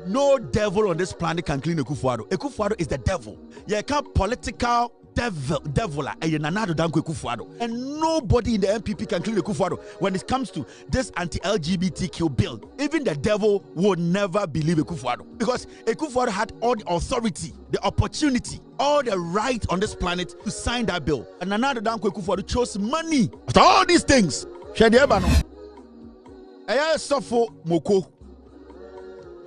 No devil on this planet can clean Akufo-Addo. Akufo-Addo is the devil. You can't political devil and nobody in the NPP can clean Akufo-Addo when it comes to this anti-LGBTQ bill. Even the devil would never believe Akufo-Addo, because Akufo-Addo had all the authority, the opportunity, all the right on this planet to sign that bill. And Nana Danko Akufo-Addo chose money after all these things. Shediebano Aya Sofo Moko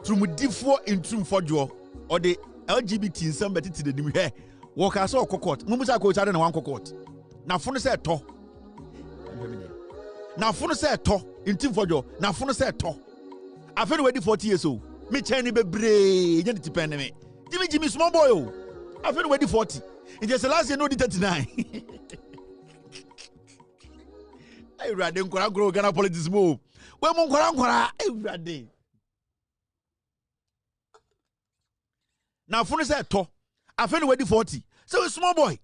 Trumudifo in Fordjour or the LGBT in somebody to the new hair. Walk us all court. Mumusa coach and one court. Now, Funa said to. Now, Funa said to. In Ntim Fordjour. Now, Funa said to. I've been waiting 40 years old. Me Chenny be brave. You depend on me. Jimmy, small boy. I've been waiting 40. It just the last year, no 39. I read them grow Ghana politics move. Well, Monkora, I read them. Now, Funa said to. I feel ready 40. So a small boy.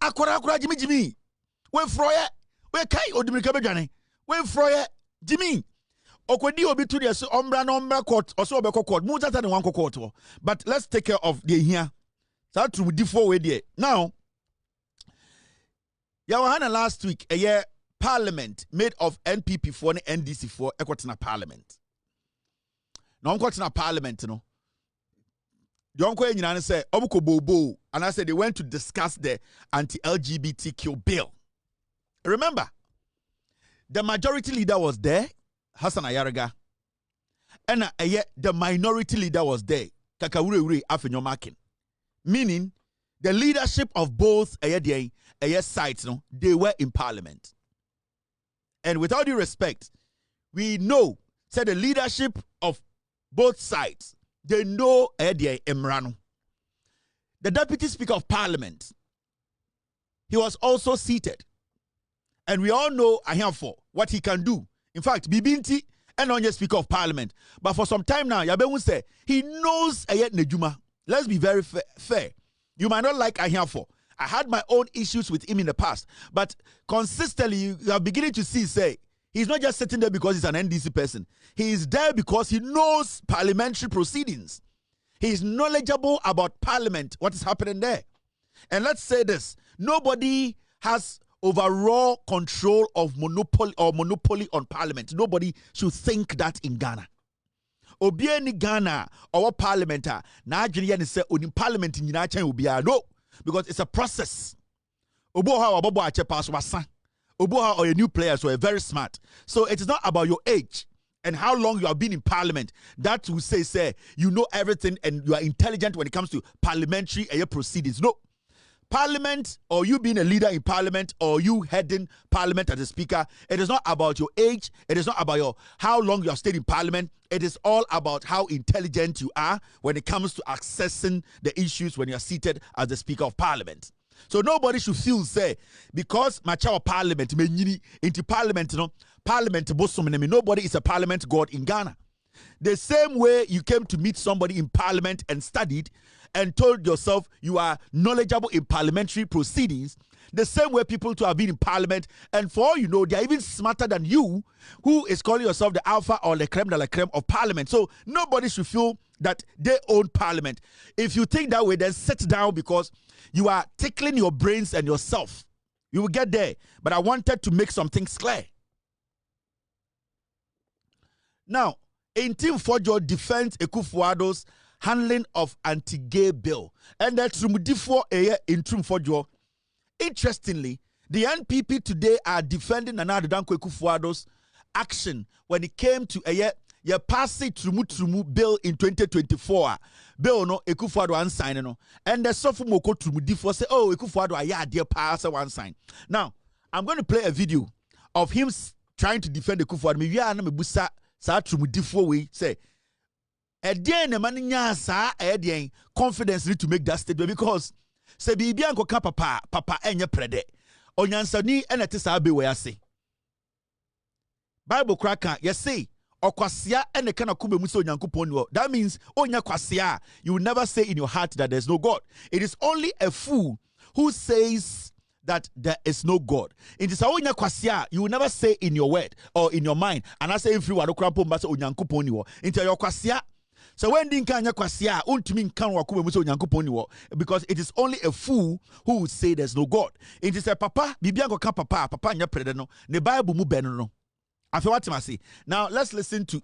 Akora Jimmy. We froye. We kai odimika bejane. We froye Jimmy. Okwedi obi to the ombra court or so obeko court. Mu tata ne wan court. But let's take care of the here. So through D4 way there. Now, Yawahana last week a year parliament made of NPP 4 and NDC 4 ekwatina parliament. Now ekwatina parliament no. The uncle and said, Obuko Bobo, and I said they went to discuss the anti-LGBTQ bill. Remember, the majority leader was there, Hassan Ayaraga, and the minority leader was there, Kakawure Afenyo Makin. Meaning, the leadership of both sides, no, they were in parliament. And with all due respect, we know, said the leadership of both sides, they know Emrano. The Deputy Speaker of Parliament, he was also seated. And we all know Ahiafo, what he can do. In fact, Bibinti and not just Speaker of Parliament. But for some time now, Yabe will say, he knows Ayet Nejuma. Let's be very fair. You might not like Ahiafo. I had my own issues with him in the past. But consistently, you are beginning to see, say, he's not just sitting there because he's an NDC person. He is there because he knows parliamentary proceedings. He is knowledgeable about parliament, what is happening there. And let's say this, nobody has overall control of monopoly on parliament. Nobody should think that in Ghana. Obieni Ghana, our parliamenter, na ajiri say onim parliament in United no, because it's a process. Oboha obobo ache pass wasa. Oboha or a new players were very smart. So it is not about your age and how long you have been in parliament. That will say you know everything and you are intelligent when it comes to parliamentary proceedings. No. Parliament, or you being a leader in parliament, or you heading parliament as a speaker, it is not about your age. It is not about how long you have stayed in parliament. It is all about how intelligent you are when it comes to accessing the issues when you are seated as the speaker of parliament. So nobody should feel say because machawa parliament into parliament, parliament bosom, nobody is a parliament god in Ghana. The same way you came to meet somebody in parliament and studied and told yourself you are knowledgeable in parliamentary proceedings, the same way people too have been in parliament, and for all you know, they are even smarter than you, who is calling yourself the alpha or the creme de la creme of parliament. So nobody should feel that they own parliament. If you think that way, then sit down, because you are tickling your brains and yourself. You will get there. But I wanted to make some things clear. Now, Ntim Fordjour defends Akufo-Addo's handling of anti-gay bill. And that's Rumudifo Ntim Fordjour. Interestingly, the NPP today are defending Nana Akufo-Addo's action when it came to a passing Trumu bill in 2024. Bill no Akufo-Addo one sign no. And the Sofumoko Trumudifo say, oh, Akufo-Addo yeah dear pass one sign. Now, I'm going to play a video of him trying to defend Akufo-Addo. Me ya na me busa sa Trumudifo we say Edian ne mani nya sa edian confidence need to make that statement, because se bibia nkoka papa enye prede onyansani enete sa be we ase Bible kraka yesi okwasea ene kana kube mu se onyankopon ni. That means onya kwasea, you will never say in your heart that there's no God. It is only a fool who says that there is no God. It is onya kwasea, you will never say in your word or in your mind, and I say if you are krampo mbasa onyankopon ni wo into your kwasea. So when Dinkanya Kwasia, Untimin can Wakumu Yankuponi, because it is only a fool who would say there's no God. It is a papa, Bibiango Papa, Papa Nyapredano, the Bible Mubeno. After what I say. Now let's listen to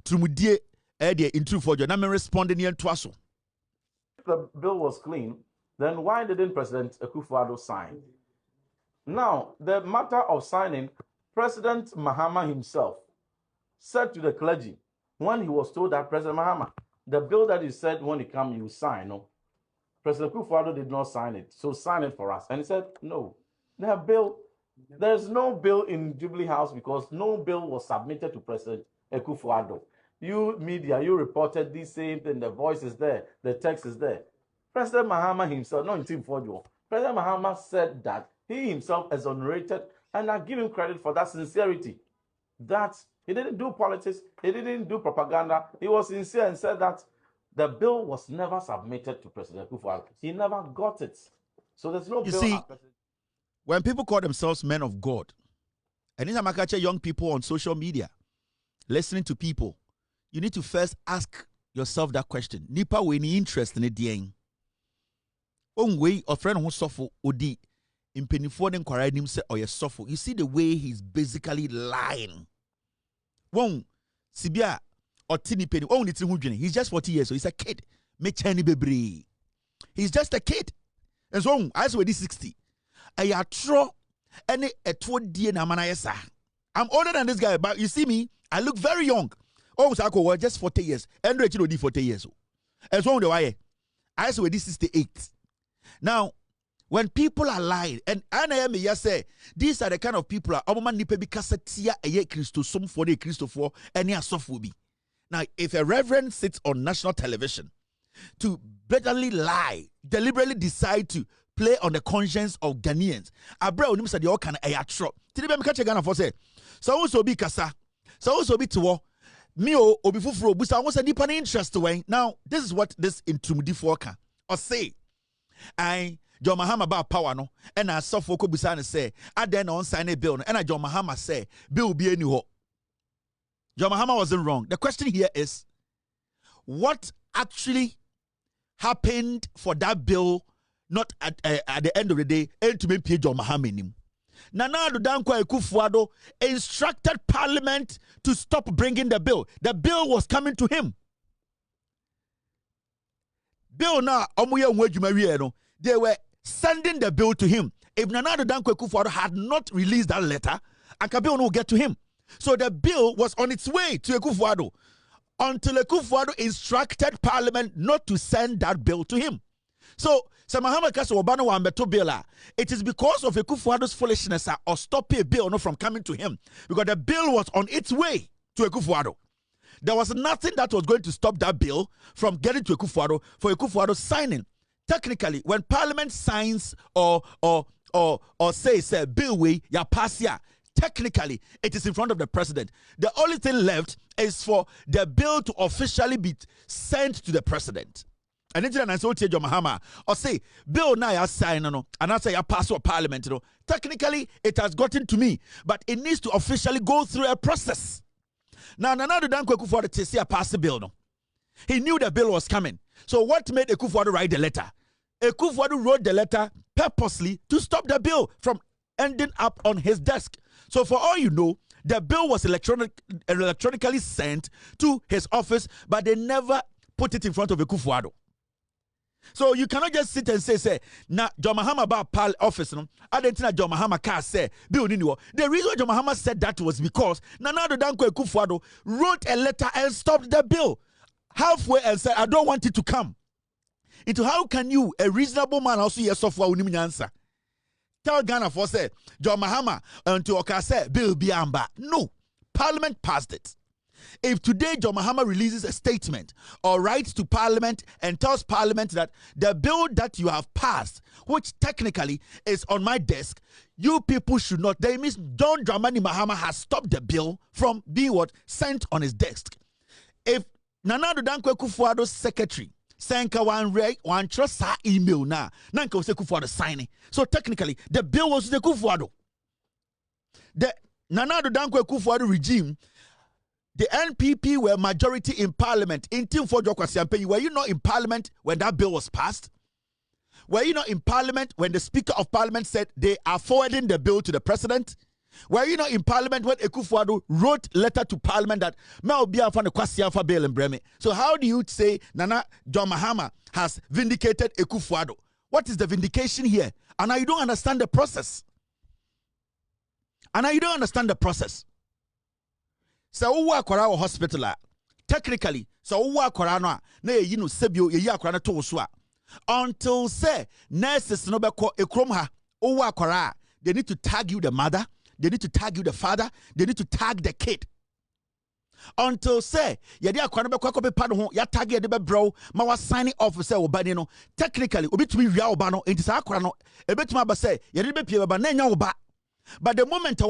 Mudie Eddie in True Fordjour. I'm responding here to us. If the bill was clean, then why didn't President Akufo-Addo sign? Now, the matter of signing, President Mahama himself said to the clergy, when he was told that President Mahama, the bill that you said when you come, you sign, no. President Akufo-Addo did not sign it, so sign it for us. And he said, no, there's no bill in Jubilee House because no bill was submitted to President Akufo-Addo. You media, you reported the same thing, the voice is there, the text is there. President Mahama himself, not Ntim Fordjour, President Mahama said that he himself exonerated, and I give him credit for that sincerity, that he didn't do politics, he didn't do propaganda. He was sincere and said that the bill was never submitted to President Akufo-Addo. He never got it. So there's no bill. You see, when people call themselves men of God, and anytime I catch young people on social media, listening to people, you need to first ask yourself that question. Nipa we ni interest in it. Way a friend who suffer odi in penifo den kwara nim say or suffer. You see the way he's basically lying. Won sibia or tini penny. Oh, he's just 40 years, so he's a kid. Me chani bebre. He's just a kid. And so I saw this 60. I tro any a 20 na manayesa. I'm older than this guy, but you see me, I look very young. Oh, Sako was just 40 years. And Rachel did 40 years. And so the why I saw this 68. Now, when people are lying, and I am say these are the kind of people are Christo for the Christopher and Yasofubi. Now, if a reverend sits on national television to blatantly lie, deliberately decide to play on the conscience of Ghanaians, Abra Unim said, "You can a trot." Tidibem catch a Ghana for say, so also be Kasa, so also be to Mio Obifufro, but I was a deep interest away. Now, this is what this intumidi foka or say. John Mahama about power no, and I saw Foko Busana say, I then on sign a bill, and I John Mahama say, bill be any ho. John Mahama wasn't wrong. The question here is, what actually happened for that bill not at the end of the day, and to make John Mahama in him? Nana Danko Akufo-Addo instructed Parliament to stop bringing the bill. The bill was coming to him. Bill now, they were sending the bill to him. If Nana Danko Akufo-Addo had not released that letter, Bill will get to him. So the bill was on its way to Akufo-Addo until Akufo-Addo instructed Parliament not to send that bill to him. So, Mahama Kaso Obano Wambeto bill, it is because of Akufo-Addo's foolishness or stop a bill from coming to him, because the bill was on its way to Akufo-Addo. There was nothing that was going to stop that bill from getting to Akufo-Addo for Akufo-Addo signing. Technically, when Parliament signs or says bill way ya pass here, technically it is in front of the president. The only thing left is for the bill to officially be sent to the president. And then I say John Mahama or say bill now ya sign no, and I say ya pass or Parliament. No. Technically, it has gotten to me, but it needs to officially go through a process. Now, Nana Danko Akufo-Addo to see pass the bill. No, he knew the bill was coming. So what made Akufo-Addo write the letter? Akufo-Addo wrote the letter purposely to stop the bill from ending up on his desk. So for all you know, the bill was electronically sent to his office, but they never put it in front of Akufo-Addo. So you cannot just sit and say, na John Mahama about Pal office, no? I didn't know John Mahama can say, Bill Niniwo. The reason John Mahama said that was because Nana Danko Akufo-Addo wrote a letter and stopped the bill halfway and said, I don't want it to come. Into how can you, a reasonable man, also yes of what answer? Tell Ghana for say, John Mahama until Oka say, Bill Biamba. No, Parliament passed it. If today John Mahama releases a statement or writes to Parliament and tells Parliament that the bill that you have passed, which technically is on my desk, you people should not. That means John Dramani Mahama has stopped the bill from being sent on his desk. If Nana Danko Akufo-Addo's secretary Senka one trust her email now. Nanka was Akufo-Addo signing. So technically, the bill was the Akufo-Addo. The Nana Danko Akufo-Addo regime, The NPP were majority in parliament. Ntim Fordjour Kwasiampe, were you not in parliament when that bill was passed? Were you not in parliament when the Speaker of Parliament said they are forwarding the bill to the president? Were you not in parliament when Akufo-Addo wrote letter to parliament that Kwasiamfa bail in Breme? So how do you say Nana John Mahama has vindicated Akufo-Addo? What is the vindication here? And now you don't understand the process. So who are kwara hospital technically so who are kwara no na ye no sebio ye akwara na to so until say nurses no be ko ekrom ha who are kwara they need to tag you the mother, they need to tag you the father, they need to tag the kid. Until say ye dey akwara be kwa pepa no ho ya tag ye de be bro ma wa signing off say obani no technically obetumi wia oba no enti sa akwara no ebetumi aba say ye de be pie baba na nya oba. But the moment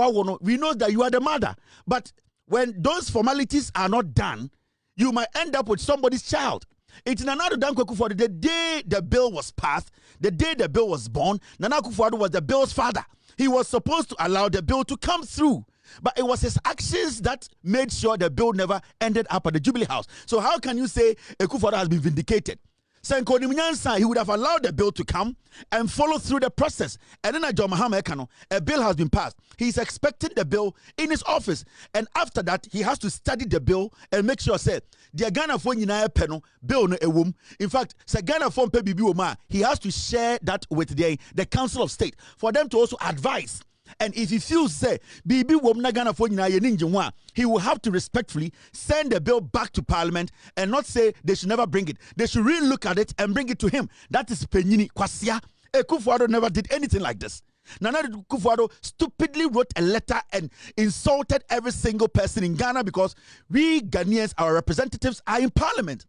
we know that you are the mother. But when those formalities are not done, you might end up with somebody's child. It's Nana Akufo-Addo. The day the bill was passed, the day the bill was born, Nana Akufo-Addo was the bill's father. He was supposed to allow the bill to come through. But it was his actions that made sure the bill never ended up at the Jubilee House. So how can you say Akufo-Addo has been vindicated? He would have allowed the bill to come and follow through the process. And then John Mahama, a bill has been passed. He's expecting the bill in his office. And after that, he has to study the bill and make sure, say, the Ghana phone peno bill no ewum. In fact, Ghana phone pe bibi oma, he has to share that with the Council of State for them to also advise. And if he feels say Bibi womna Ghana for ninja, he will have to respectfully send the bill back to Parliament and not say they should never bring it. They should really look at it and bring it to him. That is Penyini Kwasia. Akufo-Addo never did anything like this. Nana Akufo-Addo stupidly wrote a letter and insulted every single person in Ghana because we Ghanaians, our representatives, are in Parliament.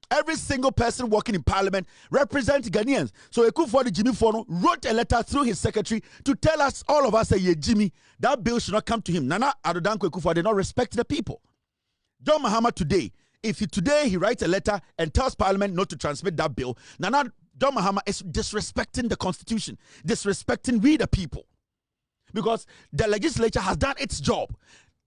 Every single person working in Parliament represents Ghanaians. So Akufo-Addo Jimmy Fono wrote a letter through his secretary to tell us, all of us, say, yeah, Jimmy, that bill should not come to him. Nana Addo Akufo-Addo did not respect the people. John Mahama today, if he writes a letter and tells Parliament not to transmit that bill, John Mahama is disrespecting the Constitution, disrespecting we the people. Because the legislature has done its job.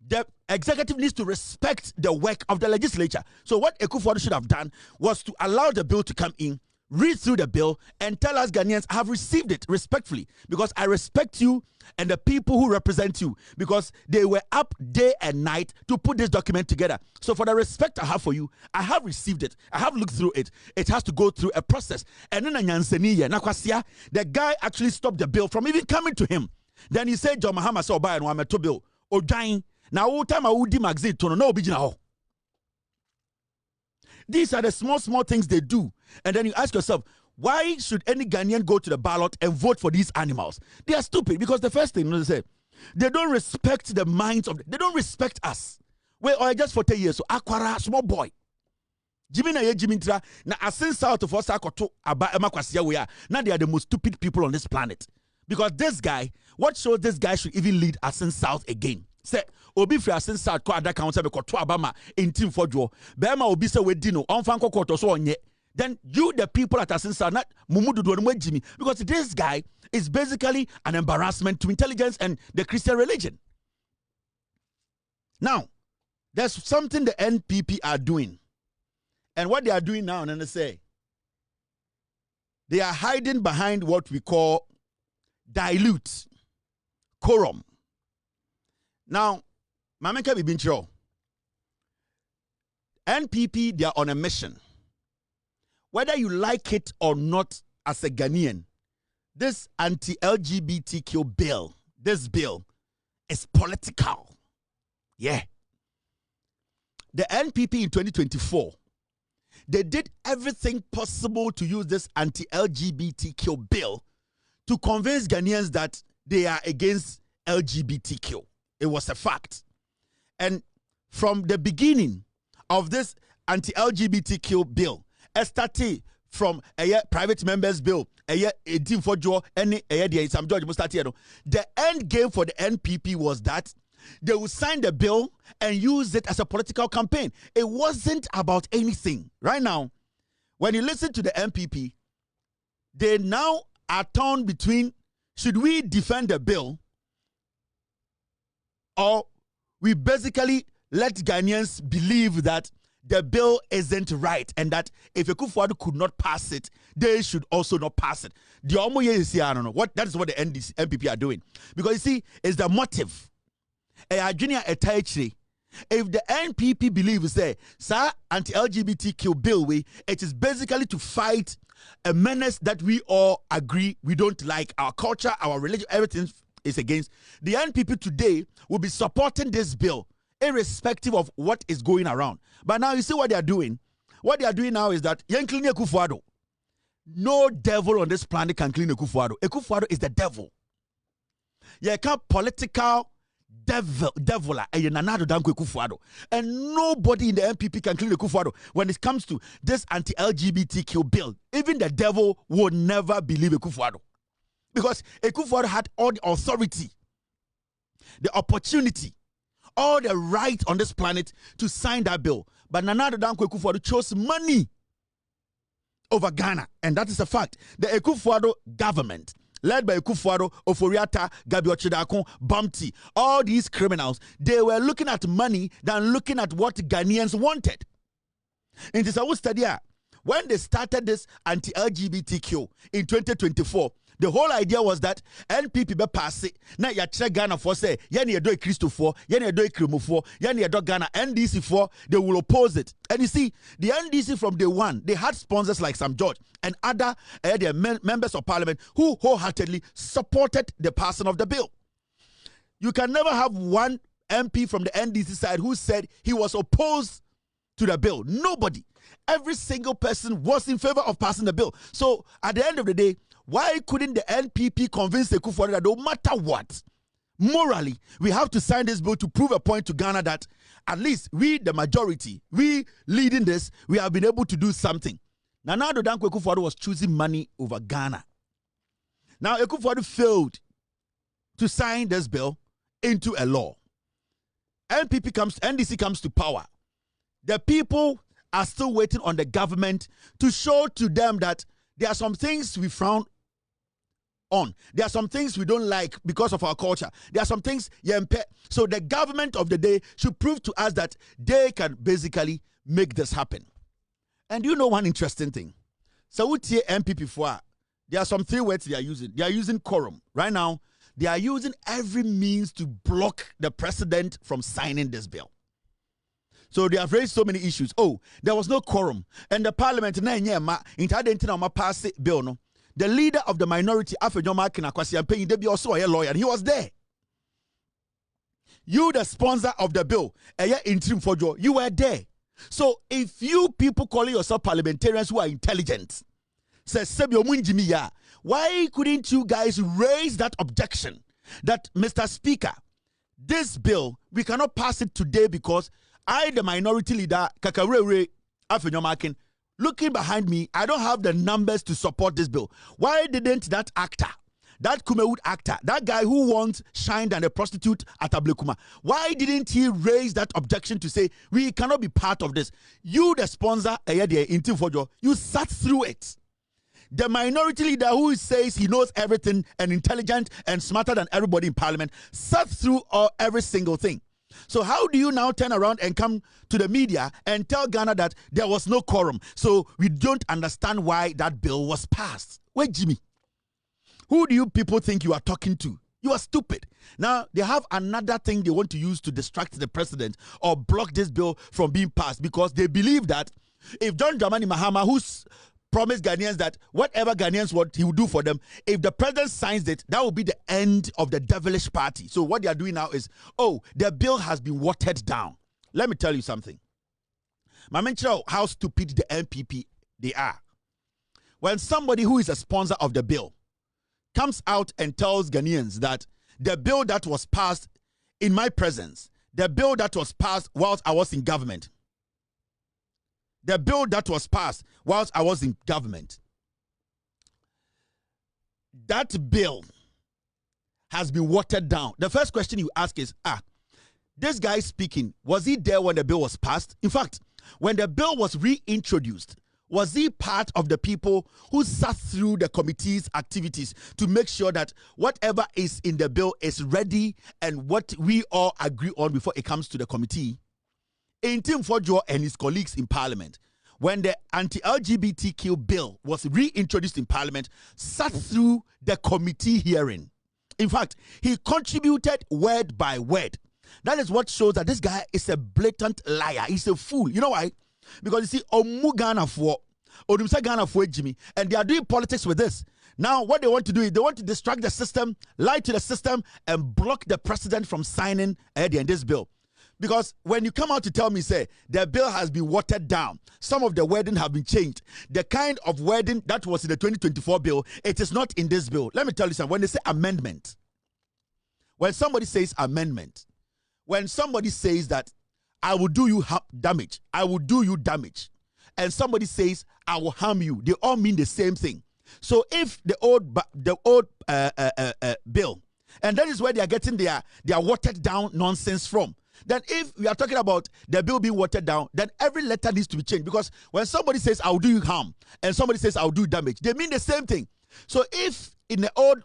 The executive needs to respect the work of the legislature. So what Akufo-Addo should have done was to allow the bill to come in, read through the bill, and tell us Ghanaians, I have received it respectfully because I respect you and the people who represent you because they were up day and night to put this document together. So for the respect I have for you, I have received it. I have looked through it. It has to go through a process. And then the guy actually stopped the bill from even coming to him. Then he said, John Mahama said, "Oba no ameto bill o dwan." Now, all time I would magazine to no original. These are the small things they do. And then you ask yourself, why should any Ghanaian go to the ballot and vote for these animals? They are stupid because the first thing they say, they don't respect the minds of, they don't respect us. Well, or just for 10 years, so Aquara, small boy. Jimmy na ye Jimmy tra na asin south of us akoto aba emakwasiya we are. Now they are the most stupid people on this planet. Because this guy, what shows this guy should even lead Asin South again? Say, Obi free Asin South ko ada council be ko to abama Ntim Fordjour. Bema Obi say we di no onfan kokoto so onye. Then you the people at Asin South not mumudu do no Jimmy because this guy is basically an embarrassment to intelligence and the Christian religion. Now, there's something the NPP are doing. And what they are doing now, and they say, they are hiding behind what we call dilute quorum. Now, Mameka Bibincho, NPP, they are on a mission. Whether you like it or not as a Ghanaian, this anti-LGBTQ bill, this bill is political. Yeah. The NPP in 2024, they did everything possible to use this anti-LGBTQ bill to convince Ghanaians that they are against LGBTQ. It was a fact. And from the beginning of this anti-LGBTQ bill, it started from a private members bill, Ntim Fordjour, the end game for the NPP was that they would sign the bill and use it as a political campaign. It wasn't about anything. Right now, when you listen to the NPP, they now are torn between should we defend the bill or we basically let Ghanaians believe that the bill isn't right and that if Akufo-Addo could not pass it, they should also not pass it. The I don't know what that is what the NPP are doing, because you see, it's the motive. If the NPP believes that anti-LGBTQ bill it is basically to fight a menace that we all agree we don't like, our culture, our religion, everything is against. The NPP today will be supporting this bill irrespective of what is going around. But now you see what they are doing. What they are doing now is that no devil on this planet can clean Akufo-Addo. Akufo-Addo is the devil. You can't political devil and nobody in the NPP can clean Akufo-Addo when it comes to this anti-LGBTQ bill. Even the devil would never believe Akufo-Addo, because Akufo-Addo had all the authority, the opportunity, all the right on this planet to sign that bill. But Nana Addo Dankwa Akufo-Addo chose money over Ghana, and that is a fact. The Akufo-Addo government, led by Akufo-Addo, Oforiatta, Gabi Ochidakun, Bamti, all these criminals, they were looking at money than looking at what Ghanaians wanted. In this study, when they started this anti-LGBTQ in 2024, the whole idea was that NPP be pass it. Now you check Ghana for say, yani edo Christopher, yani edo Krimofor, yani edo Ghana, NDC for, they will oppose it. And you see, the NDC from day one, they had sponsors like Sam George and other members of parliament who wholeheartedly supported the passing of the bill. You can never have one MP from the NDC side who said he was opposed to the bill. Nobody. Every single person was in favor of passing the bill. So at the end of the day, why couldn't the NPP convince the Akufo-Addo that no matter what, morally, we have to sign this bill to prove a point to Ghana that at least we, the majority, we leading this, we have been able to do something. Nana Addo Dankwa Akufo-Addo was choosing money over Ghana. Now Akufo-Addo failed to sign this bill into a law. NDC comes to power. The people are still waiting on the government to show to them that there are some things we frown on. There are some things we don't like because of our culture. There are some things. So the government of the day should prove to us that they can basically make this happen. And you know one interesting thing. So we hear NPP for, there are some 3 words they are using. They are using quorum. Right now, they are using every means to block the president from signing this bill. So they have raised so many issues. Oh, there was no quorum. And the parliament, pass bill, no. The leader of the minority, Afejo also a lawyer, and he was there. You, the sponsor of the bill, Ntim Fordjour, you were there. So if you people calling yourself parliamentarians who are intelligent, why couldn't you guys raise that objection that, Mr. Speaker, this bill, we cannot pass it today because I, the minority leader, Kakawere Afenyomakin, looking behind me, I don't have the numbers to support this bill. Why didn't that actor, that Kumewood actor, that guy who once shined and a prostitute at Ablekuma, why didn't he raise that objection to say, we cannot be part of this? You, the sponsor, Ntim Fordjour, you sat through it. The minority leader who says he knows everything and intelligent and smarter than everybody in parliament sat through every single thing. So how do you now turn around and come to the media and tell Ghana that there was no quorum? So we don't understand why that bill was passed. Wait, Jimmy. Who do you people think you are talking to? You are stupid. Now, they have another thing they want to use to distract the president or block this bill from being passed, because they believe that if John Dramani Mahama, who's promised Ghanaians that whatever Ghanaians want, he will do for them, if the president signs it, that will be the end of the devilish party. So what they are doing now is, oh, the bill has been watered down. Let me tell you something. How stupid the NPP they are. When somebody who is a sponsor of the bill comes out and tells Ghanaians that the bill that was passed in my presence, the bill that was passed whilst I was in government, the bill that was passed whilst I was in government, that bill has been watered down. The first question you ask is, this guy speaking, was he there when the bill was passed? In fact, when the bill was reintroduced, was he part of the people who sat through the committee's activities to make sure that whatever is in the bill is ready and what we all agree on before it comes to the committee? Ntim Fordjour and his colleagues in Parliament, when the anti-LGBTQ bill was reintroduced in Parliament, sat through the committee hearing. In fact, he contributed word by word. That is what shows that this guy is a blatant liar. He's a fool. You know why? Because you see, Omugana for Jimmy, and they are doing politics with this. Now, what they want to do is they want to distract the system, lie to the system, and block the president from signing this bill. Because when you come out to tell me, say, the bill has been watered down, some of the wording have been changed. The kind of wording that was in the 2024 bill, it is not in this bill. Let me tell you something. When they say amendment, when somebody says amendment, when somebody says that I will do you damage, I will do you damage, and somebody says I will harm you, they all mean the same thing. So if the old bill, and that is where they are getting their watered down nonsense from. Then if we are talking about the bill being watered down, then every letter needs to be changed. Because when somebody says, I'll do you harm, and somebody says, I'll do damage, they mean the same thing. So if in the old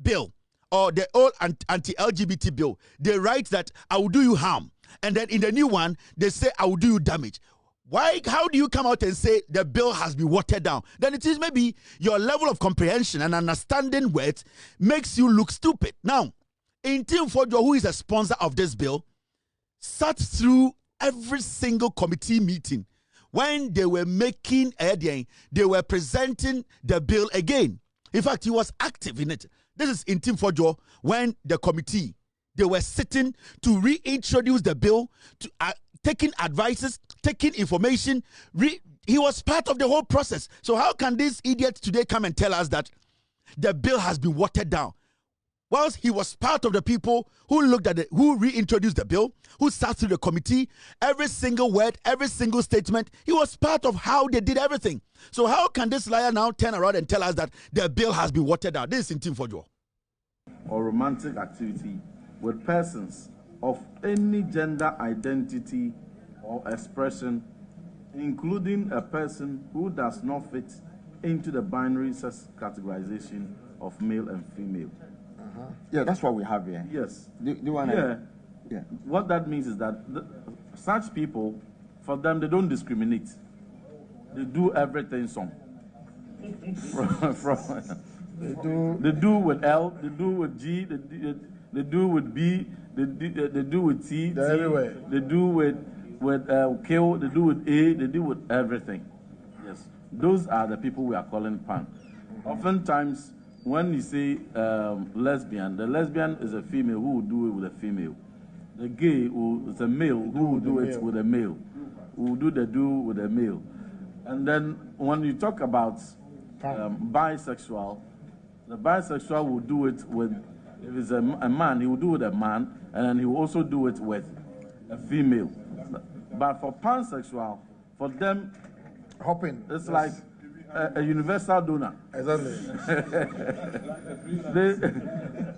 bill, or the old anti-LGBT bill, they write that I will do you harm, and then in the new one, they say, I will do you damage. Why? How do you come out and say the bill has been watered down? Then it is maybe your level of comprehension and understanding words makes you look stupid. Now, Ntim Fordjour, who is a sponsor of this bill, sat through every single committee meeting when they were making they were presenting the bill again. In fact, he was active in it. This is Ntim Fordjour when the committee, they were sitting to reintroduce the bill, to taking advices, taking information. He was part of the whole process. So how can this idiot today come and tell us that the bill has been watered down? Whilst he was part of the people who looked at it, who reintroduced the bill, who sat through the committee, every single word, every single statement, he was part of how they did everything. So how can this liar now turn around and tell us that the bill has been watered down? This is Ntim Fordjour. Or romantic activity with persons of any gender identity or expression, including a person who does not fit into the binary sex categorization of male and female. Yeah, that's what we have here. Yes. Do you want to? Yeah. What that means is that such people, for them, they don't discriminate. They do everything some. They do with L, they do with G, they do with B, they do with T. They're everywhere. They do with K, they do with A, they do with everything. Yes. Those are the people we are calling pan. Oftentimes, when you say lesbian, the lesbian is a female who will do it with a female. The gay is a male who will do it with a male. Who will do with a male. And then when you talk about bisexual, the bisexual will do it with, if it's a man, he will do it with a man, and then he will also do it with a female. But for pansexual, for them, Hopping. it's like a universal donor. Exactly.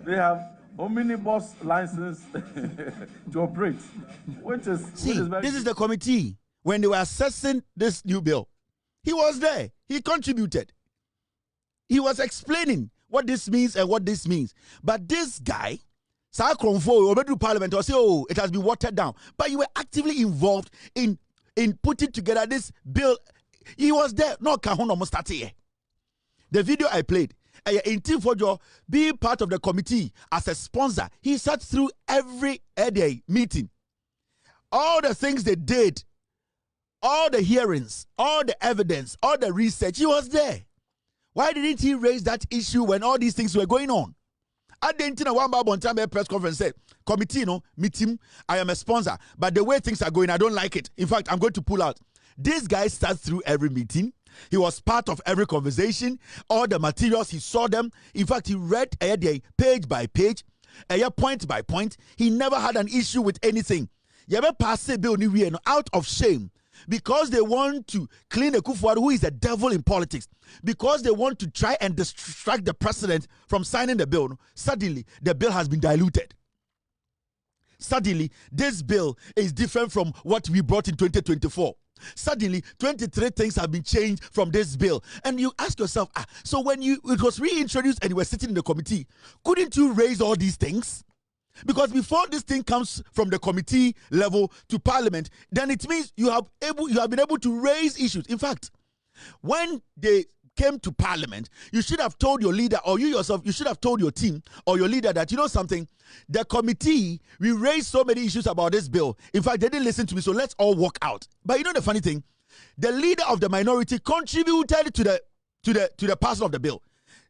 They have omnibus license to operate, which is very this is the committee when they were assessing this new bill. He was there. He contributed. He was explaining what this means and what this means. But this guy, Parliament, will say, oh, it has been watered down. But you were actively involved in putting together this bill. He was there. No, the video I played, Ntim Fordjour being part of the committee as a sponsor, he sat through every meeting. All the things they did, all the hearings, all the evidence, all the research, he was there. Why didn't he raise that issue when all these things were going on? I didn't know one time a press conference said, committee, meet him, I am a sponsor, but the way things are going, I don't like it. In fact, I'm going to pull out. This guy sat through every meeting. He was part of every conversation. All the materials, he saw them. In fact, he read page by page, point by point. He never had an issue with anything. You ever pass a bill out of shame because they want to clean a Kufuor who is a devil in politics, because they want to try and distract the president from signing the bill. Suddenly, the bill has been diluted. Suddenly, this bill is different from what we brought in 2024. Suddenly, 23 things have been changed from this bill. And you ask yourself, so when it was reintroduced and you were sitting in the committee, couldn't you raise all these things? Because before this thing comes from the committee level to parliament, then it means you have been able to raise issues. In fact, when they came to parliament, you should have told your leader, or you yourself, you should have told your team or your leader that, you know something, the committee, we raised so many issues about this bill. In fact, they didn't listen to me, so let's all walk out. But you know the funny thing, the leader of the minority contributed to the passing of the bill.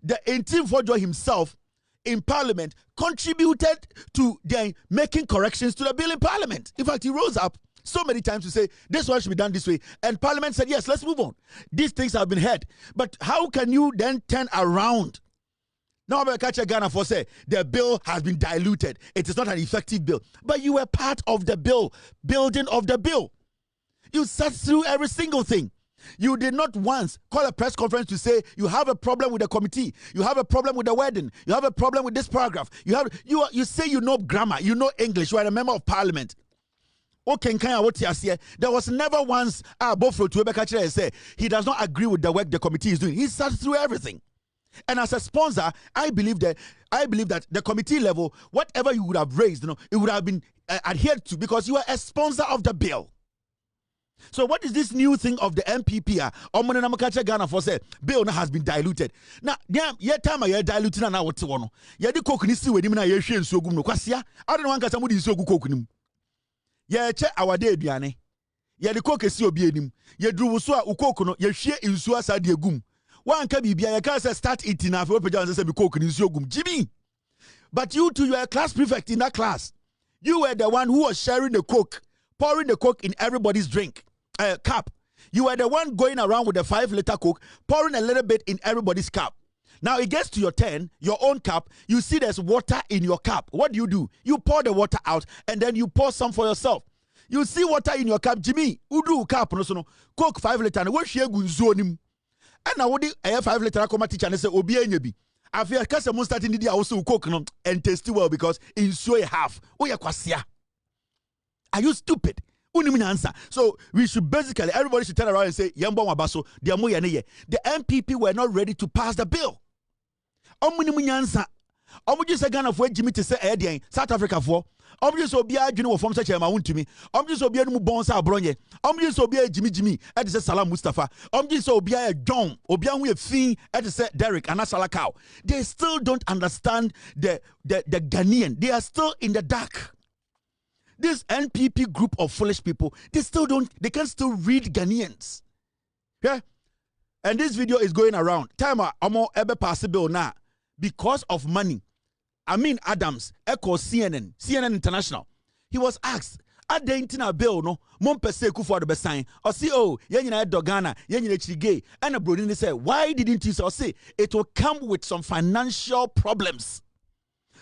The Ntim Fordjour himself in parliament contributed to their making corrections to the bill in parliament. In fact, he rose up so many times to say this one should be done this way, and parliament said yes, let's move on. These things have been heard, but how can you then turn around? Now I'm catch a Ghana for say the bill has been diluted, it is not an effective bill, but you were part of the bill, building of the bill. You sat through every single thing. You did not once call a press conference to say you have a problem with the committee, you have a problem with the wording, you have a problem with this paragraph. You say you know grammar, you know English, you are a member of parliament. Okay, there was never once Bofro to Ebeka say he does not agree with the work the committee is doing. He sat through everything. And as a sponsor, I believe that the committee level, whatever you would have raised, it would have been adhered to, because you are a sponsor of the bill. So what is this new thing of the NPP? Ghana for say bill has been diluted. Now, yeah, time I diluted now what one. Yeah, the coke ni with him na ye hwe nsuo gum no kwasia. I don't want kasa mu di nsuo gu coke nim. Yeah, che awade aduane. Yeah, the coke si obi anim. Ye duru so a ukoku no ye hwe nsuo asa de gum. Wan ka bibia ye ka say start eating na for peja say be coke ni nsuo gum. Jimmy. But you two, you are a class prefect in that class. You were the one who was sharing the coke, pouring the coke in everybody's drink. Cup. You were the one going around with a 5-liter Coke, pouring a little bit in everybody's cup. Now it gets to your turn, your own cup, you see there's water in your cup. What do? You pour the water out and then you pour some for yourself. You see water in your cup, Jimmy, udu cup, no, Coke 5-liter, and what she gunzonim. And now what the 5-liter come teacher and say, Obi enyebi. I feel like someone starting the day also Coke no, and taste well because in so half. Oh, ya kwasia. Are you stupid? Answer. So we should basically, everybody should turn around and say, the NPP were not ready to pass the bill. Just Ghana for Jimmy to say South Africa for. Just Obia Junior from such a mount to me. Just Obia Mubonsa Bronye. Just Obia Jimmy at the Salam Mustafa. Just Obia John. Obia we fee at the Derek and Asalakao. They still don't understand the Ghanaian. They are still in the dark. This NPP group of foolish people, they can still read Ghanaians. Yeah? And this video is going around. Time amo ebe possible now because of money. Amin Adams, echo CNN International. He was asked, "Adentina bill no mon pese kufu ado besan." Or say, "Oh, yenyina dogana, yenyina chige." And a brother say, "Why didn't you say it will come with some financial problems?"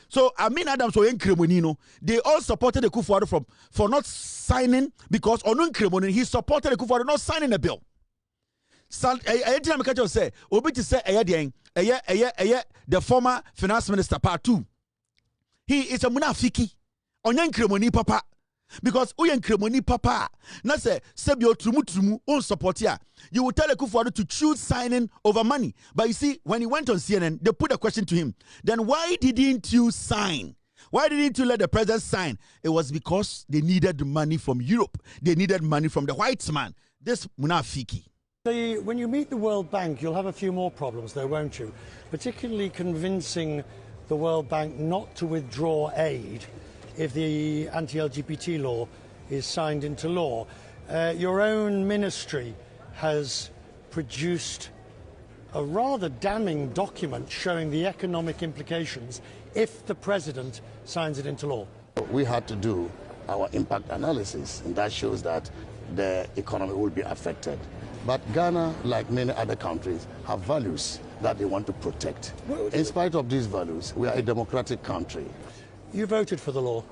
So Amin Adams or Nkremonino, they all supported the Kufuor for not signing, because Onun Kremoni, he supported the Kufuor not signing the bill. I say, Obi to say the former finance minister part 2. He is a munafiki. Onyan Kremoni papa. Because Uyan Kremoni papa, na say Sebio Trumu on support here. You will tell a Kufuor to choose signing over money. But you see, when he went on CNN, they put a question to him. Then why didn't you sign? Why didn't you let the president sign? It was because they needed money from Europe. They needed money from the white man. This munafiki. When you meet the World Bank, you'll have a few more problems though, won't you? Particularly convincing the World Bank not to withdraw aid if the anti-LGBT law is signed into law. Your own ministry has produced a rather damning document showing the economic implications if the president signs it into law. We had to do our impact analysis, and that shows that the economy will be affected. But Ghana, like many other countries, have values that they want to protect. In spite of these values, we are a democratic country. You voted for the law?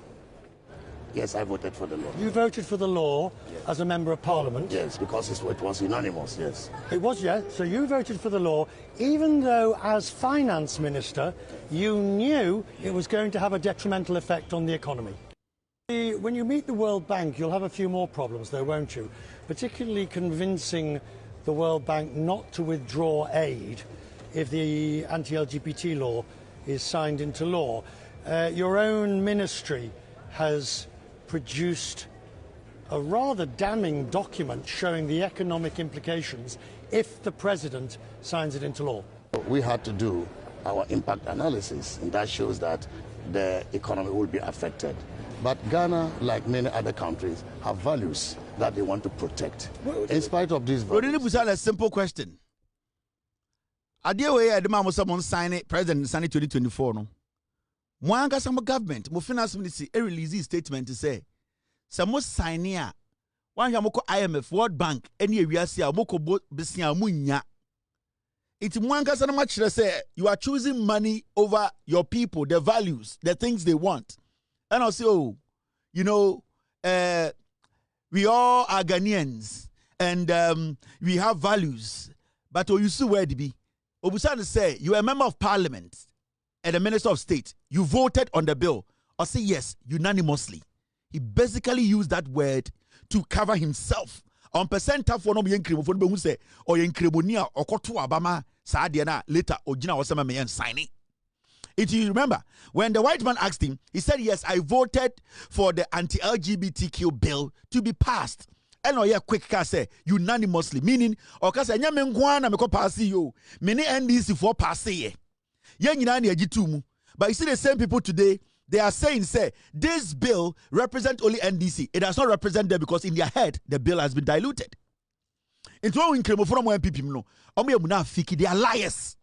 Yes, I voted for the law. You voted for the law as a member of parliament? Yes, because it was unanimous, yes. It was, yes. So you voted for the law, even though as finance minister, you knew it was going to have a detrimental effect on the economy. When you meet the World Bank, you'll have a few more problems though, won't you? Particularly convincing the World Bank not to withdraw aid if the anti-LGBT law is signed into law. Your own ministry has produced a rather damning document showing the economic implications if the president signs it into law. We had to do our impact analysis, and that shows that the economy will be affected. But Ghana, like many other countries, have values that they want to protect. In spite of these values... a simple question. Adia way the man was someone sign it, President sign it 2024 no. Mwanga some government, mo finance ministry a release statement to say some sign here. One yamoko IMF, World Bank, any area see a moko besia munya. It's mwanga sana much say you are choosing money over your people, their values, the things they want. And I'll say, oh, you know, we all are Ghanaians and we have values. But you see where to be. Obusan say you are a member of parliament and a minister of state. You voted on the bill. Or say yes, unanimously. He basically used that word to cover himself. On percent for no yen crimo for who say or yen crimonia or kotu abama saadiana later ojina wasama me signing. If you remember, when the white man asked him, he said, yes, I voted for the anti-LGBTQ bill to be passed. And oh yeah, quick can say unanimously, meaning okay say nyame nkwana me ko pass you, many NDC for pass ye. Yen nyina na agitumu. But you see the same people today, they are saying say this bill represent only NDC. It does not represent them because in their head the bill has been diluted. Into one increment from NPP no. Omo munafiki, they are liars.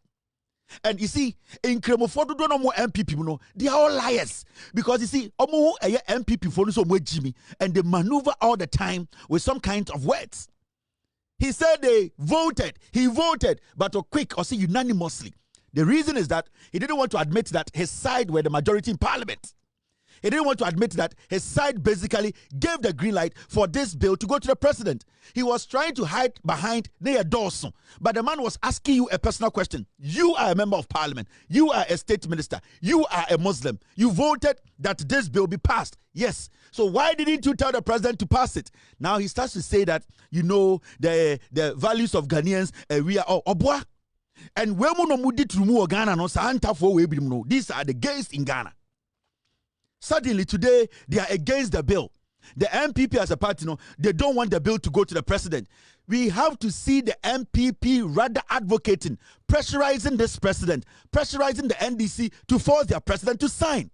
And you see, in Kremofodo don't know more MPP, no, they are all liars. Because you see, Omo MPP for so much Jimmy, and they maneuver all the time with some kind of words. He said they voted, he voted, but quick or say unanimously. The reason is that he didn't want to admit that his side were the majority in parliament. He didn't want to admit that his side basically gave the green light for this bill to go to the president. He was trying to hide behind Nea Dawson. But the man was asking you a personal question. You are a member of parliament. You are a state minister. You are a Muslim. You voted that this bill be passed. Yes. So why didn't you tell the president to pass it? Now he starts to say that, you know, the values of Ghanaians, we are obwa. And when we no Ghana, no, these are the gays in Ghana. Suddenly today, they are against the bill. The NPP as a party, no, they don't want the bill to go to the president. We have to see the NPP rather advocating, pressurizing this president, pressurizing the NDC to force their president to sign.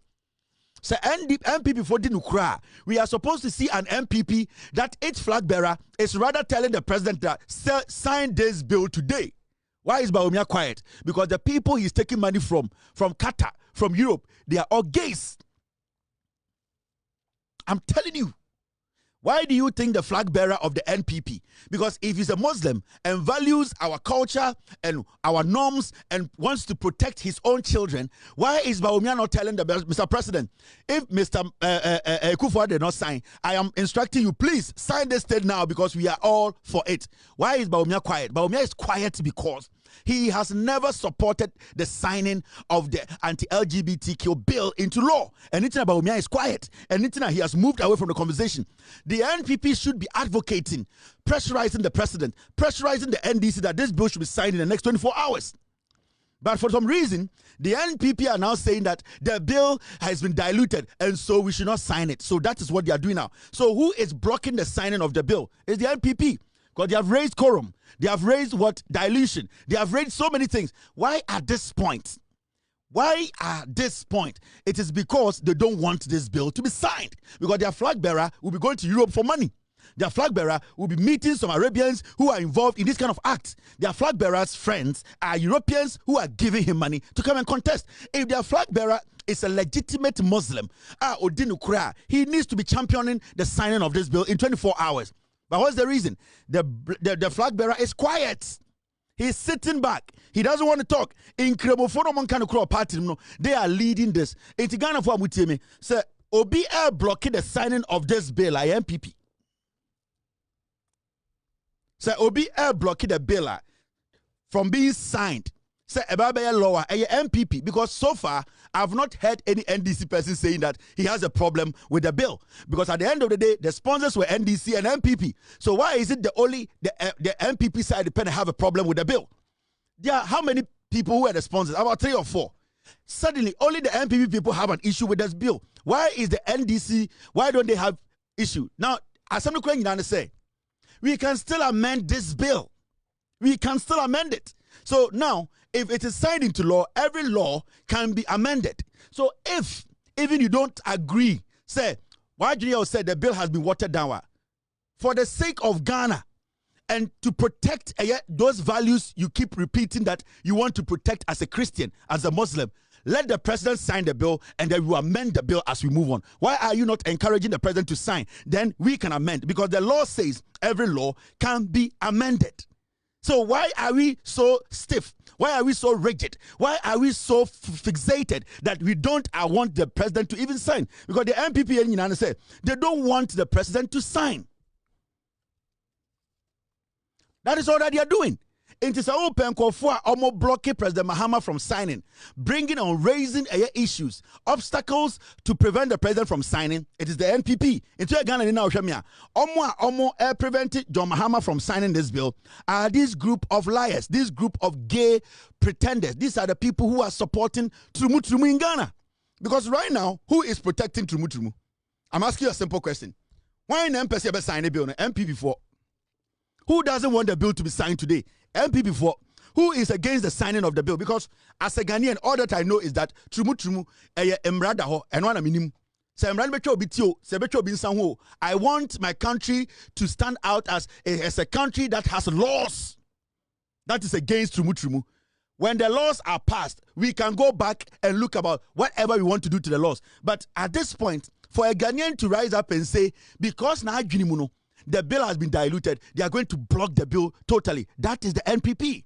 So NPP for Dinukra, we are supposed to see an NPP that its flag bearer is rather telling the president that sign this bill today. Why is Bawumia quiet? Because the people he's taking money from Qatar, from Europe, they are all gays. I'm telling you. Why do you think the flag bearer of the NPP? Because if he's a Muslim and values our culture and our norms and wants to protect his own children, why is Bawumia not telling the Mr. President, if Mr. Kufuor did not sign, I am instructing you, please sign this state now because we are all for it. Why is Bawumia quiet? Bawumia is quiet because he has never supported the signing of the anti-LGBTQ bill into law. And Ntim Bawumia is quiet. And Ntim, he has moved away from the conversation. The NPP should be advocating, pressurizing the president, pressurizing the NDC that this bill should be signed in the next 24 hours. But for some reason, the NPP are now saying that the bill has been diluted and so we should not sign it. So that is what they are doing now. So who is blocking the signing of the bill? It's the NPP. Because they have raised quorum. They have raised what? Dilution. They have raised so many things. Why at this point? Why at this point? It is because they don't want this bill to be signed. Because their flag bearer will be going to Europe for money. Their flag bearer will be meeting some Arabians who are involved in this kind of act. Their flag bearer's friends are Europeans who are giving him money to come and contest. If their flag bearer is a legitimate Muslim, he needs to be championing the signing of this bill in 24 hours. But what's the reason? The flag bearer is quiet. He's sitting back. He doesn't want to talk. In Kremofono party, they are leading this. In Ghana for Mutimi, say Obi are blocking the signing of this bill like NPP. Say Obi are blocking the bill from being signed. Say about lower NPP, because so far I've not heard any NDC person saying that he has a problem with the bill, because at the end of the day the sponsors were NDC and NPP. So why is it the NPP side dependent have a problem with the bill? There are how many people who are the sponsors? About 3 or 4. Suddenly, only the NPP people have an issue with this bill. Why is the NDC, why don't they have issue? Now, as some question say, we can still amend this bill. We can still amend it. So now, if it is signed into law, every law can be amended. So if even you don't agree, say, why do you say the bill has been watered down? For the sake of Ghana and to protect those values you keep repeating that you want to protect as a Christian, as a Muslim, let the president sign the bill and then we amend the bill as we move on. Why are you not encouraging the president to sign? Then we can amend, because the law says every law can be amended. So why are we so stiff? Why are we so rigid? Why are we so fixated that we don't want the president to even sign? Because the NPP in United said they don't want the president to sign. That is all that they are doing. It is an open call for almost blocking President Mahama from signing, bringing on raising issues, obstacles to prevent the president from signing. It is the NPP. Into Ghana now, prevented John Mahama from signing this bill are this group of liars, this group of gay pretenders. These are the people who are supporting Trumu Trumu in Ghana. Because right now, who is protecting Trumu Trumu? I'm asking you a simple question. Why in MPP sign a bill? MPP for who doesn't want the bill to be signed today? MPP for who is against the signing of the bill? Because as a Ghanaian, all that I know is that Trumu emrada ho and one minim. I want my country to stand out as a country that has laws that is against Trumu. When the laws are passed, we can go back and look about whatever we want to do to the laws. But at this point, for a Ghanaian to rise up and say, because now the bill has been diluted, they are going to block the bill totally. That is the NPP.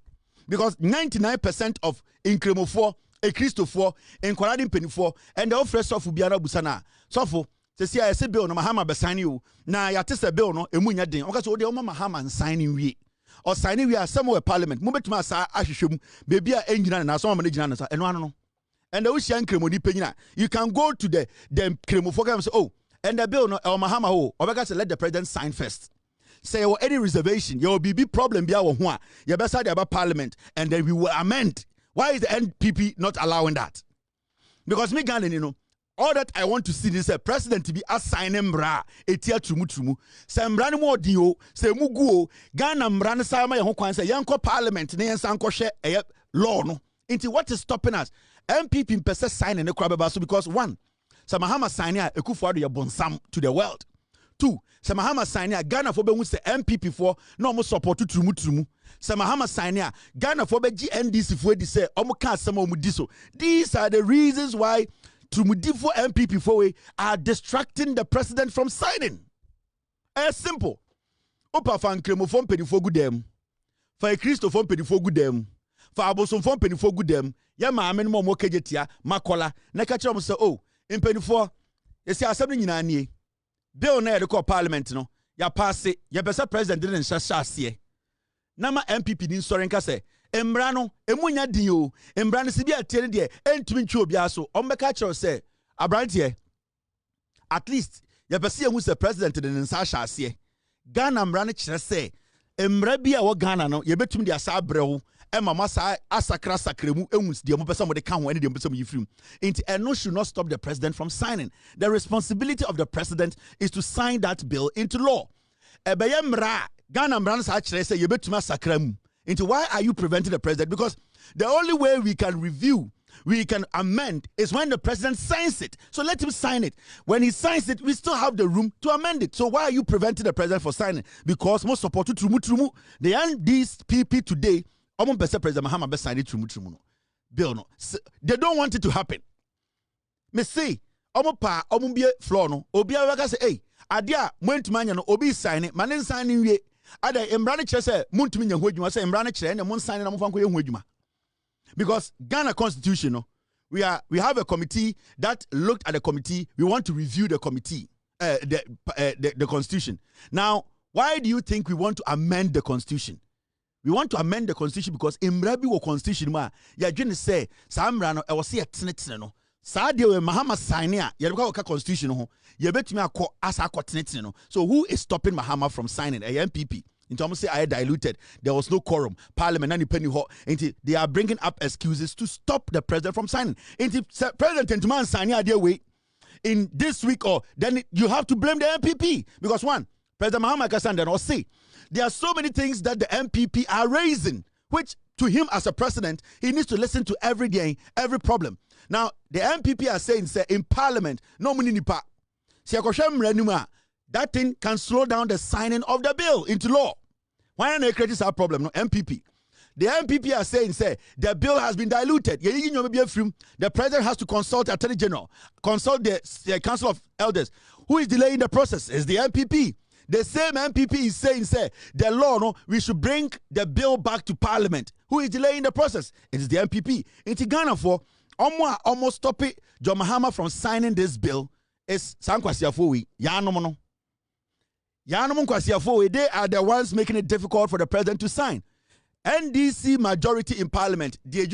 Because 99% of Inkremo4, Ekristo4, Nkwaradin Penny4, and the office of Ubiana Busana. So for say I say bill no Mahama be sign you. Na ya tese bill no emunya den. Okay, so the Mahama signing we. Or signing we are somewhere parliament. Mubetuma sa ahwehwem baby a engyina na so amane gyina na sa. Eno no. And the Ocean Kremo ni penyina. You can go to the Kremo4 and say, oh, and the bill no Mahama ho obeka say let the president sign first. Say or any reservation, your BB problem be our one. You better say about parliament and then we will amend. Why is the NPP not allowing that? Because me Ghana, all that I want to see is a president to be assigning mbra etia trumu. Say mbra ni mo dio, say muguo Ghana mbra ni sa ma ye ho kwan say yanko parliament ne yansan ko hwe law no. Into what is stopping us? NPP mpese sign ne kwa beba so because one, say Mahama sign ya Akufo-Addo ye bonsam to the world. Two, say Mahama sign ya Ghana for be hu say NPP for no mo support trumu. Say Mahama sign ya Ghana for be GNDC for di say omo ka asem omo di so. These are the reasons why Trumudifo NPP for we are distracting the president from signing. It's simple. Opa fan kremo fon pedifo gudem. For a Christo fon pedifo gudem. For abosom fon pedifo gudem. Ya maame no mo kejetia makola. Na ka kire mo say oh, in pedifo yesi asem nyina nie. Bill na yɛde parliament no ya pass it ya pesa president didn't shashasie na ma MPP din sɔre nka sɛ embra no emunya din o embra no sibi atie de entumi ntwe obi aso ombeka kyerɛ sɛ abrantie at least ya pesa yɛhu sɛ president de nsa shasie Ghana mbra no kyerɛ sɛ embra bi a wɔ Ghana no yɛbetumi de asa abrewo mama sa asakra sakremu ehus de mo pesa mo de ka ho ene de mo pesa mo yifrim enti eno should not stop the president from signing. The responsibility of the president is to sign that bill into law. Ebeye mra Ghana mra no sa kire say yebetuma sakramu enti why are you preventing the president? Because the only way we can review, we can amend is when the president signs it. So let him sign it. When he signs it, we still have the room to amend it. So why are you preventing the president from signing? Because most support to trumu the NDP today President Mahama be signed trumu bill no. They don't want it to happen. Me say omo bie floor no obi a waka say hey ade a montuma nya no obi sign it manen sign wie ada embra ne kire say montumi nya ho adwuma say embra ne kire na mon sign na mo fa nko ye ho adwuma. Because Ghana constitution no we have a committee that looked at the committee. We want to review the committee the constitution. Now why do you think we want to amend the constitution? We want to amend the constitution because Imrabi wo constitution ma ya dwene say sa mra no e wo se yetenetene no sa de we Mahama sign ya ye be ka constitution ho ye betumi akọ asa akọ tenetene no. So who is stopping Mahama from signing a NPP? In terms of say I diluted, there was no quorum. Parliament and penny hot. They are bringing up excuses to stop the president from signing. President Ntim signing idea way in this week, or then you have to blame the NPP because one, President Mahama Kassan or say there are so many things that the NPP are raising, which to him as a president, he needs to listen to every day, every problem. Now, the NPP are saying, say, in Parliament, no money nipa. That thing can slow down the signing of the bill into law. Why are they creating a problem? No, NPP. The NPP are saying, say, the bill has been diluted. The president has to consult the Attorney General, consult the Council of Elders. Who is delaying the process? Is the NPP. The same NPP is saying, say, the law, no, we should bring the bill back to Parliament. Who is delaying the process? It is the NPP. In Ghana for almost stop it, John Mahama from signing this bill is Sankwasiafowi. Yanomono. Yanomon Kwasiafowi, they are the ones making it difficult for the president to sign. NDC majority in Parliament, they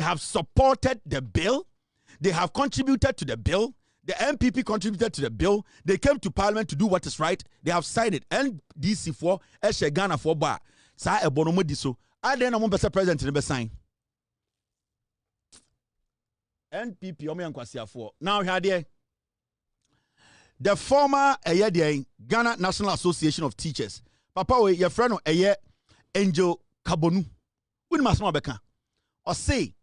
have supported the bill. They have contributed to the bill. The NPP contributed to the bill. They came to Parliament to do what is right. They have signed it. NDC for Eshe Ghana for Bar. Sa Ebonomo Diso. I then am president to sign. NPP Omi Ankwasiafo for. Now here the former Ghana National Association of Teachers. Papa we your friend Angel Kabonu. We must know beka. Or say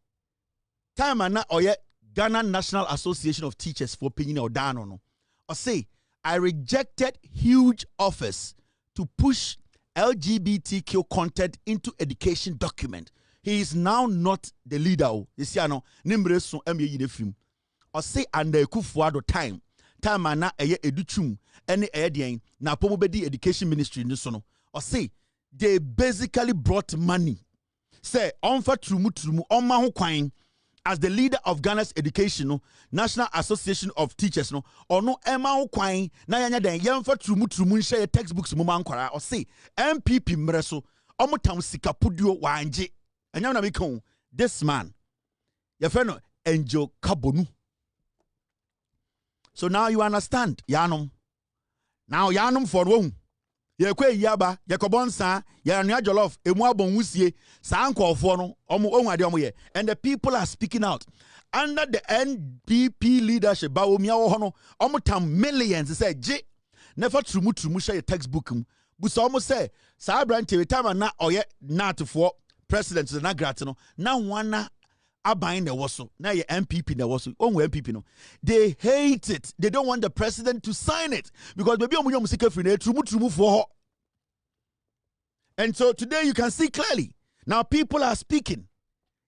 time na oye Ghana National Association of Teachers for opinion or down no. Or say I rejected huge offers to push LGBTQ content into education document. He is now not the leader. You see, no nimbre so MA in film. Or say under Kufuado time na educhum any edian na pomobedi education ministry in sono. Or say they basically brought money. Say onfa trumu on mahu kwine as the leader of Ghana's Education National Association of Teachers or no Emma Kwine na yanya den yemfa trumu share textbooks mu mankwara or say NPP mreso omotam sikapudio wanje anya na mikon this man your friend Angel Kabonu. So now you understand yanom. Now yanom for one yekwe yaba yekobonsa yanua jollof emu abonwusie sankofo no onwade omoye and the people are speaking out under the NPP leadership ba omia wo no omotam millions say je never trumu share textbook mu buso omo say sa branche time na oye natfo president na grat no na wana abain the waso na ye NPP the waso onwe NPP no they hate it. They don't want the president to sign it because maybe omunyo musika free na trumu for. And so today you can see clearly now people are speaking.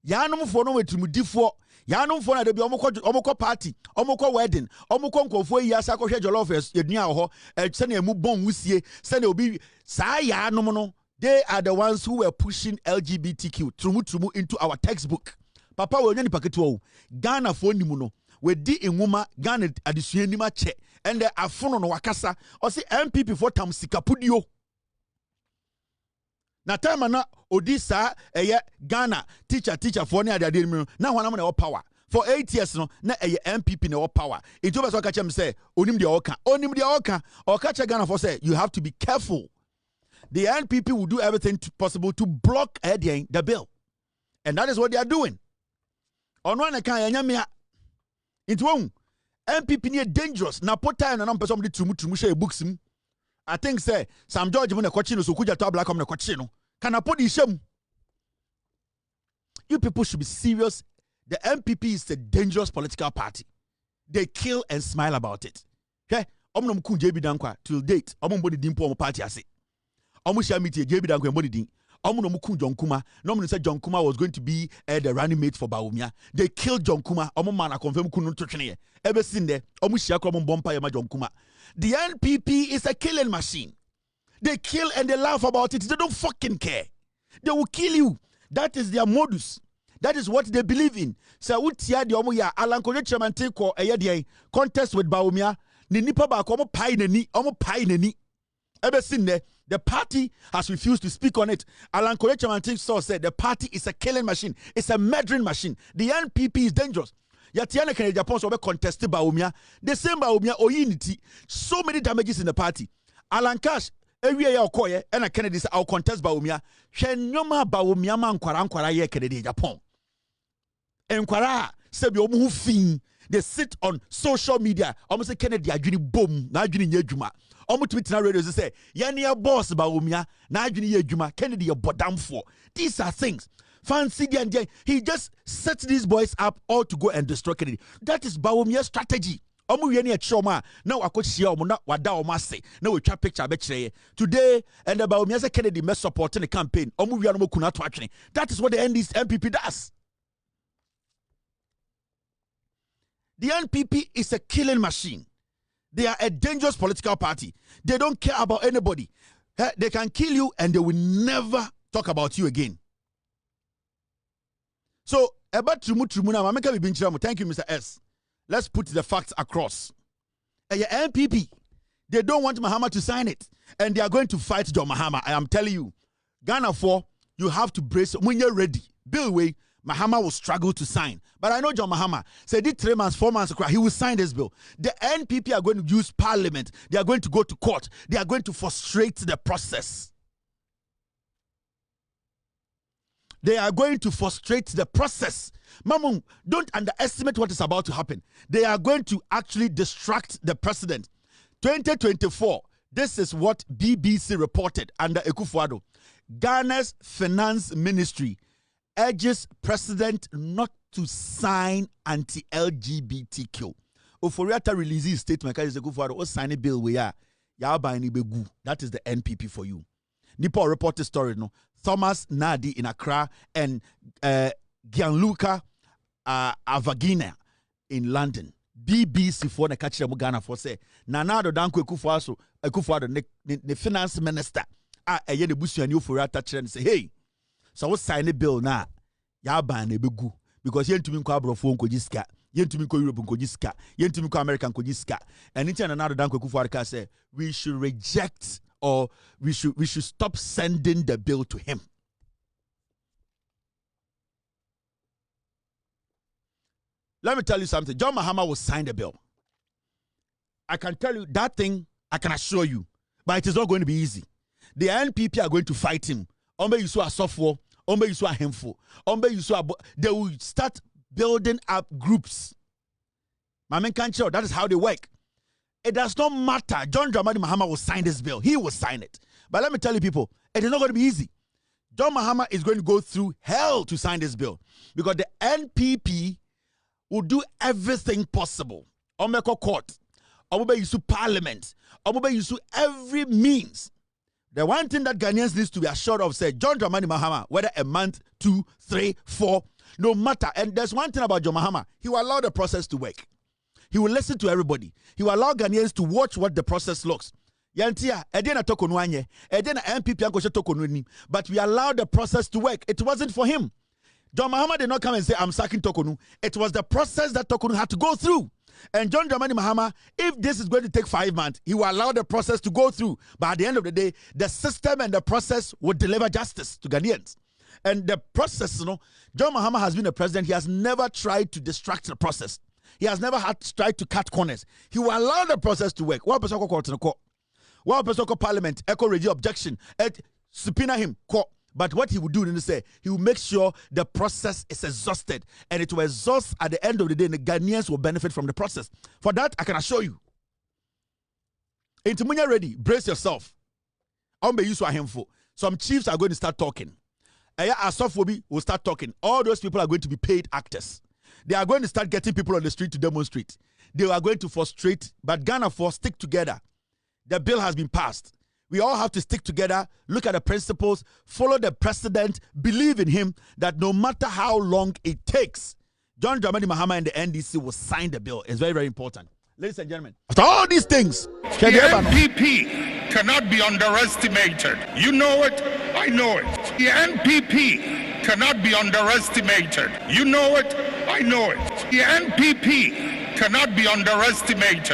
Yanom for no way to mudifo. Yanom for na de bi omoko party, omoko wedding, omoko nkofo yi asa ko hwe jollof edua ho se na emu bon wusie se na obi sa yanom no. They are the ones who were pushing LGBTQ trumu into our textbook. Papa we nyani paketo Ghana for nimu no we di enwuma Ghana adesua nima che and the afono no wakasa o say NPP for tam sikapudio na time na odisa Ghana teacher for ne adade mi na hwana na power for 8 years no na NPP na power it over so ka chem say onim de oka che Ghana for say you have to be careful. The NPP will do everything possible to block the bill, and that is what they are doing. On one account, into one NPP near dangerous. Na pota na person de trumu share books. I think say Sam George mun kwachino so kuja to black na kwachino. Can I put the shame? You people should be serious. The NPP is a dangerous political party. They kill and smile about it. Okay? Omno mku JB Dankwa till date. Ombodi dimpo omo party ase. Omo share meeting JB Dankwa mbodi din. Omo mku John Kuma. No one said John Kuma was going to be the running mate for Bawumia. They killed John Kuma. Omo man confirm kunu to trene. Ever seen there? Omo share krom bompa yama John Kuma. The NPP is a killing machine. They kill and they laugh about it. They don't fucking care. They will kill you. That is their modus. That is what they believe in. So utia di omo ya alankoje chairman take ko contest with Bawumia. Ni nipa ba ko omo pai nani. Ever seen there? The party has refused to speak on it. Alan Korechamantik said the party is a killing machine. It's a murdering machine. The NPP is dangerous. Yatiana Kennedy Japan so contested Bawumia. The same Bawumia or unity. So many damages in the party. Alan Cash ewie ya okoye and Kennedy say I'll contest Bawumia. Hwe nyoma Bawumia man kwara ye Kennedy Japan. Enkwara se bi omu hu fin. They sit on social media. Almost say Kennedy adwini bom na adwini nya adwuma. Omo to na radio say ye boss Bawumia na adwini ye adwuma. Kennedy ye bodamfo. These are things. Fancy the he just sets these boys up all to go and destroy Kennedy. That is Bawumia's strategy. Omu yeni a choma now akochia omo na wada omo ase na we twa picture be kire today and the Bawumia say Kennedy mess supporting the campaign. Omu wi no kuna to atwene. That is what the NPP does. The NPP is a killing machine. They are a dangerous political party. They don't care about anybody. They can kill you and they will never talk about you again. So, about Trumuna, thank you, Mr. S. Let's put the facts across. NPP, they don't want Mahama to sign it. And they are going to fight John Mahama. I am telling you. Ghana 4, you have to brace. When you're ready, Bill Way, Mahama will struggle to sign. But I know John Mahama said, 3 months, 4 months, he will sign this bill. The NPP are going to use parliament. They are going to go to court. They are going to frustrate the process. They are going to frustrate the process. Mamung, don't underestimate what is about to happen. They are going to actually distract the president. 2024, this is what BBC reported under Akufo-Addo. Ghana's finance ministry urges president not to sign anti-LGBTQ. Oforiata releases statement because Akufo-Addo sign a bill where that is the NPP for you. Nipo reported story no. Thomas Nadi in Accra and Gianluca Avagina in London. BBC for the catch Ghana for say Nanado Danko Akufo-Addo the finance minister a ye the busu and you for attach and say hey so what sign a bill now ya ban e begu because yen tumi kwa brofo nko jiska yen tumi ko Europe nko jiska yen tumi ko America nko jiska and in Nanado Danko Akufo-Addo say we should reject or we should stop sending the bill to him. Let me tell you something. John Mahama will sign the bill. I can tell you that thing, I can assure you. But it is not going to be easy. The NPP are going to fight him. Ombe you saw a software, Ombe you saw a handful, Ombe you saw they will start building up groups. Mamen can't show that is how they work. It does not matter. John Dramani Mahama will sign this bill. He will sign it. But let me tell you people, it is not going to be easy. John Mahama is going to go through hell to sign this bill. Because the NPP will do everything possible. Omeko court. Omebe use parliament. Omebe use every means. The one thing that Ghanaians need to be assured of, say, John Dramani Mahama, whether a month, 2, 3, 4, no matter. And there's one thing about John Mahama. He will allow the process to work. He will listen to everybody. He will allow Ghanaians to watch what the process looks. Yantia, edena tokonuanye, edena NPP ankoshe tokonu, but we allow the process to work. It wasn't for him. John Mahama did not come and say, I'm sacking Tokonu. It was the process that Tokonu had to go through. And John Dramani Mahama, if this is going to take 5 months, he will allow the process to go through. But at the end of the day, the system and the process will deliver justice to Ghanaians. And the process, John Mahama has been a president. He has never tried to distract the process. He has never tried to cut corners. He will allow the process to work. One person called parliament, echo radio objection, subpoena him, court. But what he will do is say he will make sure the process is exhausted, and it will exhaust at the end of the day, and the Ghanaians will benefit from the process. For that, I can assure you. Ntim, ready, brace yourself. Some chiefs are going to start talking. Asophobi will start talking. All those people are going to be paid actors. They are going to start getting people on the street to demonstrate. They are going to frustrate, but Ghana 4 stick together. The bill has been passed. We all have to stick together, look at the principles, follow the precedent, believe in him that no matter how long it takes, John Dramani Mahama and the NDC will sign the bill. It's very, very important. Ladies and gentlemen, after all these things, the NPP cannot be underestimated. You know it, I know it. The NPP cannot be underestimated. You know it, I know it. The NPP cannot be underestimated.